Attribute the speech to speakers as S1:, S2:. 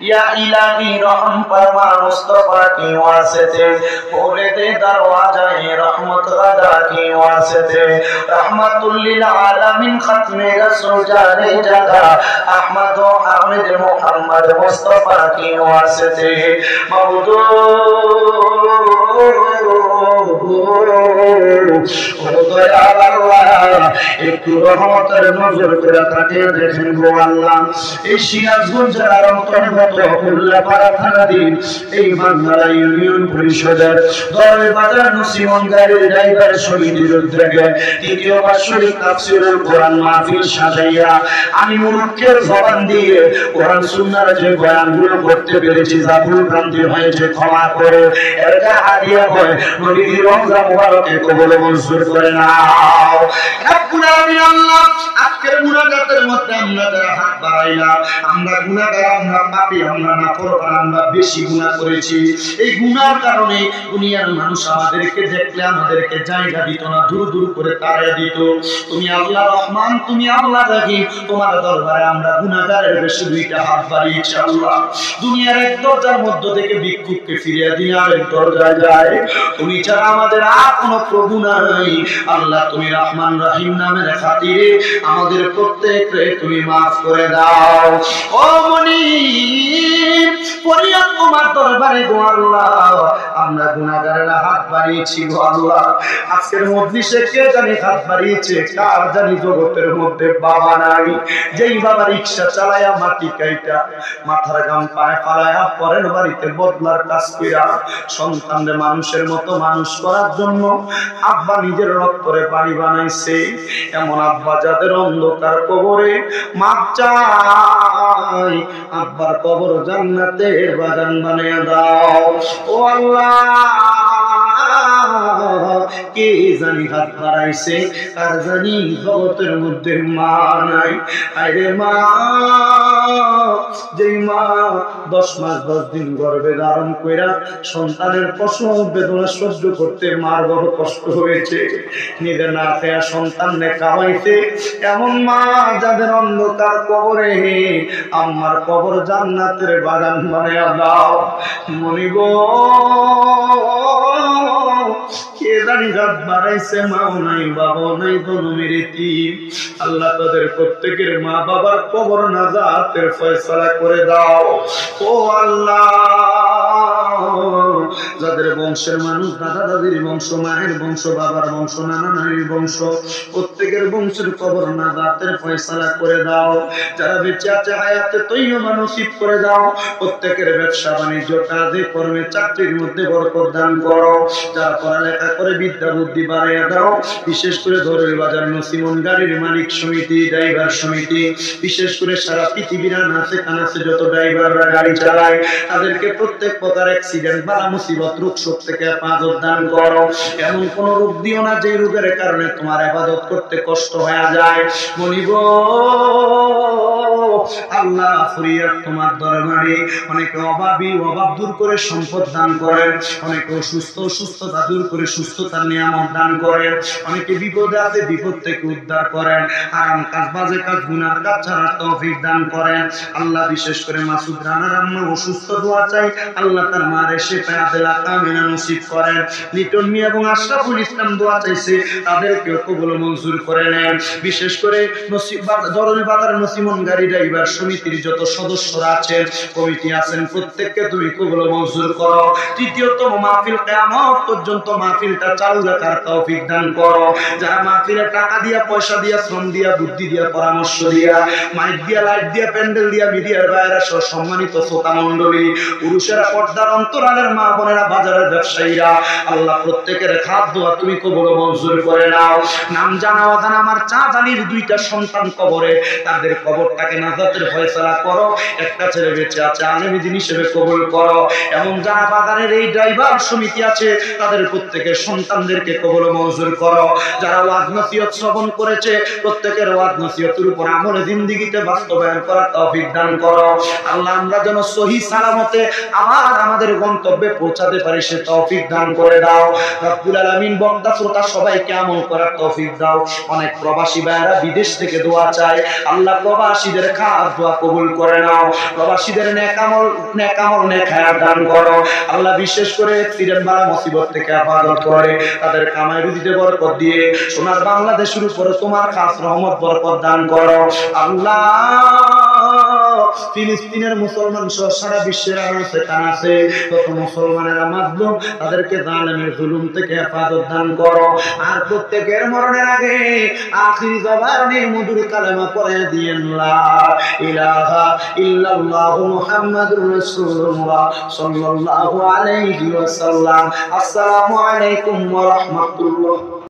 S1: या इलाही रहम फरमा मुस्तफा की वास्ते खोले दे दरवाज़े रहमत अदा की वास्ते रहमतुल लिल आलमीन खत्मे रसूल जाने जगह अहमद व हामिद मोहम्मद मुस्तफा की वास्ते मौदू একটু রহমতের নজর করে তাকিয়ে দেখেন গো আল্লাহ, এই সিরাজগঞ্জ জেলার অন্তর্গত উল্লাপাড়া থানাধীন এই বাংলা ইউনিয়ন পরিষদের দরবে বাজার নসিমন গাড়ির ড্রাইভার সমিতির উদ্যোগে তৃতীয় বার্ষিক তাফসীরুল কোরআন মাহফিল সাজাইয়া আমি মুরুক্কের জবান দিয়ে কোরআন সুন্নাহর যে বয়ানগুলো করতে পেরেছি, যা ভুল ভ্রান্তি হয়েছে ক্ষমা করে এটা হাদিয়া হয় নবীর রওজা মুবারকে কবুল মঞ্জুর করে নাও। রব্বুল আলামিন আল্লাহ আজকের মুনাজাতের মধ্যে আমরা যারা হাত বাড়াইলাম, আমরা গুনাহগার, আমরা পাপী, আমরা নাফরমান, আমরা বেশি গুনাহ করেছি। এই গুনাহর কারণে দুনিয়ার মানুষ আমাদেরকে দেখলে আমাদেরকে জায়গা দিত না, দূর দূর করে তাড়িয়ে দিত। তুমি আল্লাহ রহমান, তুমি আল্লাহ রহিম, তোমার দরবারে আমরা গুনাহগারের বেশি দুইটা হাত বাড়িয়েছি আল্লাহ। দুনিয়ার এক দরজার মধ্য থেকে ভিক্ষুককে ফিরিয়ে দিয়ে আরেক দরজায় যায়। তুমি ছাড়া আমাদের আর কোনো প্রভু নাই আল্লাহ। তুমি রহমান রহিম নামের খাতিরে আমাদের প্রত্যেককে তুমি মাফ করে দাও। ও মুনিব, ফরিয়াদ তোমার দরবারে গো আল্লাহ, আমরা গুনাহগারেরা হাত বাড়িয়েছি গো আল্লাহ। আজকের মজলিসে কে জানি হাত বাড়িয়েছে, কার জানি জগতের মধ্যে বাবা নাই, যেই বাবা রিকশা চালায়া মাটি কাইটা মাথার গাম পায়ে ফালায়া পরের বাড়িতে বদলার কাজ কইরা সন্তানদের মানুষের মতো মানুষ করার জন্য আব্বা নিজের রক্তরে বাড়ি বানাইছে। এমন আব্বা যাদের অন্ধকার কবরে মাপ চাই, আব্বার কবর জান্নাতের বাগান বানিয়ে দাও। ও আল্লাহ, কে জানি হাত বাড়াইছে, কার জানি জগতের মধ্যে মা নাই। আরে মা, যেই মা 10 মাস 10 দিন গর্ভে ধারণ কইরা সন্তানের প্রসব বেদনা সহ্য করতে মার বড় কষ্ট হয়েছে, নিজে না খেয়া সন্তানকে খাওয়াইতে, এমন মা যাদের অন্ধকার কবরে আমার কবর জান্নাতের বাগান বানায়া দাও। মনিব, কে জানি হাত বাড়াইছে, মাও নাই, বাবাও নাই, জনমের এতিম। আল্লাহ তাদের প্রত্যেকের মা বাবার কবর নাজাতের ফয়সালা করে দাও। ও আল্লাহ, যাদের বংশের মানুষ, দাদা দাদির বংশ, মায়ের বংশ, বাবার বংশ, নানা নানির বংশ, প্রত্যেকের বংশের কবর নাজাতের ফয়সালা করে দাও। যারা বেঁচে আছে হায়াতে তৈয়বা নসিব করে দাও। প্রত্যেকের ব্যবসা বাণিজ্য, কাজে কর্মে, চাকরির মধ্যে বরকত দান করো। যারা পড়ালেখা করে বিদ্যা বুদ্ধি বাড়াইয়া দাও। বিশেষ করে দরবে বাজার নসিমন গাড়ির মালিক সমিতি, ড্রাইভার সমিতি, বিশেষ করে সারা পৃথিবীর আনাচে কানাচে যত ড্রাইভাররা গাড়ি চালায়, তাদেরকে প্রত্যেক প্রকার অ্যাক্সিডেন্ট, বালা মুসিবত, রোগ শোক থেকে হেফাজত দান করো। এমন কোন রোগ দিও না যে রোগের কারণে তোমার ইবাদত করতে কষ্ট হয়ে যায়। বলিব আল্লাহ, ফরিয়াদ তোমার দরবারে। অনেকে অভাবী, অভাব দূর করে সম্পদ দান করেন। অনেকে অসুস্থ, অসুস্থতা দূর করে সুস্থতার নিয়ামত দান করেন। অনেকে বিপদে আছে, বিপদ থেকে উদ্ধার করেন। হারাম কাজ, বাজে কাজ, গুনার কাজ ছাড়ার তৌফিক দান করেন আল্লাহ। বিশেষ করে মাসুদ রানার আম্মা অসুস্থ, দোয়া চাই আল্লাহ তার মারে শিফা আদিলা কামিলা নসিব করেন। লিটন মিয়া এবং আশরাফুল ইসলাম দোয়া চাইছে, তাদেরকেও কবুল মঞ্জুর করে নেন। বিশেষ করে দরবে বাজার নসিমন গাড়ি ড্রাইভার সমিতির যত সদস্যরা আছেন, কমিটি আছেন, প্রত্যেককে তুমি কবুল মঞ্জুর করো। তৃতীয়তম মাহফিল কিয়ামত পর্যন্ত মাহফিলটা চালু রাখার তৌফিক দান করো। যারা মাহফিলে টাকা দিয়া, পয়সা দিয়া, শ্রম দিয়া, বুদ্ধি দিয়া, পরামর্শ দিয়া, মাইক দিয়া, লাইট দিয়া, প্যান্ডেল দিয়া, মিডিয়ার বাইরে সহ সম্মানিত শ্রোতা মণ্ডলী, পুরুষেরা, পর্দার অন্তরালের মা বোনেরা, বাজারের ব্যবসায়ীরা, আল্লাহ প্রত্যেকের খাত দোয়া তুমি কবুল মঞ্জুর করে নাও। নাম জানা অজানা আমার চাঁদ আলীর 2টা সন্তান কবরে, তাদের কবরটাকে নাজাতের ফয়সালা করো। একটা ছেলে বেঁচে আছে, আলেমী দিন হিসেবে কবুল করো। এবং যারা বাগানের এই ড্রাইভার সমিতি আছে, তাদের প্রত্যেকের সন্তানদেরকে কবুল মঞ্জুর করো। যারা ওয়াজ নসিহত শ্রবণ করেছে, প্রত্যেকের ওয়াজ নসিহতের উপর আমলে জিন্দেগিতে বাস্তবায়ন করার তৌফিক দান করো আল্লাহ। আমরা যেন সহি সালামতে আবার আমাদের গন্তব্যে পৌঁছাতে পারি, সে তৌফিক দান করে দাও রব্বুল আলামিন। বক্তা শ্রোতা সবাইকে আমল করার তৌফিক দাও। অনেক প্রবাসী ভাইরা বিদেশ থেকে দোয়া চায়, আল্লাহ প্রবাসীদের খাত খাস দোয়া কবুল করে নাও। প্রবাসীদের নেক আমল নেক হায়াত দান করো আল্লাহ। বিশেষ করে সিরেন বালা মুসিবত থেকে হেফাজত করে তাদের কামাই রুজিতে বরকত দিয়ে সোনার বাংলাদেশের উপরে তোমার খাস রহমত বরকত দান করো আল্লাহ। ফিলিস্তিনের মুসলমান সহ সারা বিশ্বের আরো সেখানে আছে তত মুসলমানেরা মাজলুম, তাদেরকে জালেমের জুলুম থেকে হেফাজত দান করো। আর প্রত্যেকের মরণের আগে আখিরি জবানে মধুর কালেমা পড়ে দিয়েন লা ইলাহা ইল্লাল্লাহু মুহাম্মাদুর রাসূলুল্লাহ সাল্লাল্লাহু আলাইহি ওয়াসাল্লাম। আসসালামু আলাইকুম ওয়া রাহমাতুল্লাহ।